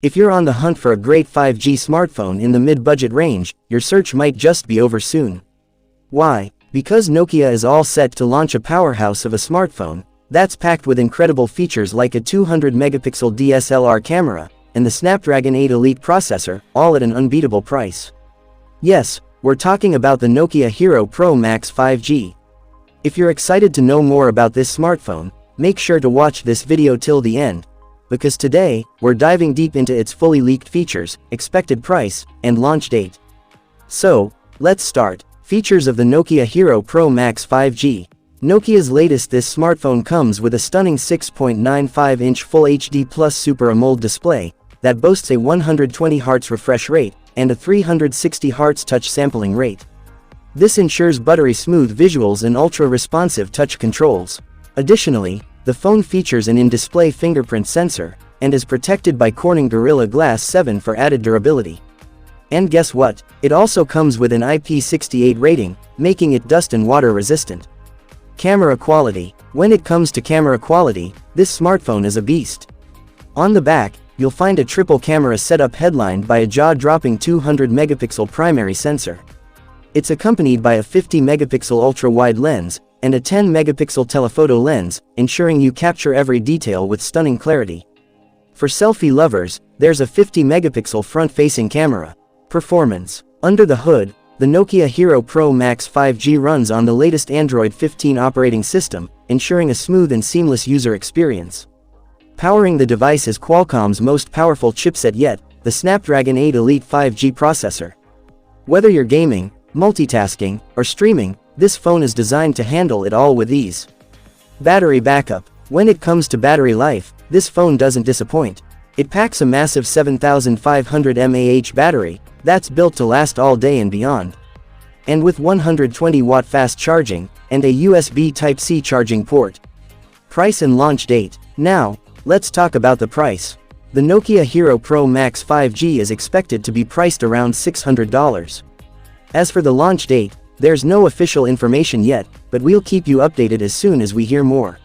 If you're on the hunt for a great 5G smartphone in the mid-budget range, your search might just be over soon. Why? Because Nokia is all set to launch a powerhouse of a smartphone that's packed with incredible features like a 200-megapixel DSLR camera and the Snapdragon 8 Elite processor, all at an unbeatable price. Yes, we're talking about the Nokia Hero Pro Max 5G. If you're excited to know more about this smartphone, make sure to watch this video till the end, because today, we're diving deep into its fully leaked features, expected price, and launch date. So, let's start. Features of the Nokia Hero Pro Max 5G. Nokia's latest. This smartphone comes with a stunning 6.95-inch Full HD Plus Super AMOLED display that boasts a 120 Hz refresh rate and a 360 Hz touch sampling rate. This ensures buttery smooth visuals and ultra-responsive touch controls. Additionally, the phone features an in-display fingerprint sensor and is protected by Corning Gorilla Glass 7 for added durability. And guess what? It also comes with an IP68 rating, making it dust and water resistant. Camera quality. When it comes to camera quality, this smartphone is a beast. On the back, you'll find a triple camera setup headlined by a jaw-dropping 200-megapixel primary sensor. It's accompanied by a 50-megapixel ultra-wide lens and a 10-megapixel telephoto lens, ensuring you capture every detail with stunning clarity. For selfie lovers, there's a 50-megapixel front-facing camera. Performance. Under the hood, the Nokia Hero Pro Max 5G runs on the latest Android 15 operating system, ensuring a smooth and seamless user experience. Powering the device is Qualcomm's most powerful chipset yet, the Snapdragon 8 Elite 5G processor. Whether you're gaming, multitasking, or streaming, this phone is designed to handle it all with ease. Battery backup. When it comes to battery life, this phone doesn't disappoint. It packs a massive 7500 mAh battery that's built to last all day and beyond. And with 120-watt fast charging and a USB Type-C charging port. Price and launch date. Now, let's talk about the price. The Nokia Hero Pro Max 5G is expected to be priced around $600. As for the launch date, there's no official information yet, but we'll keep you updated as soon as we hear more.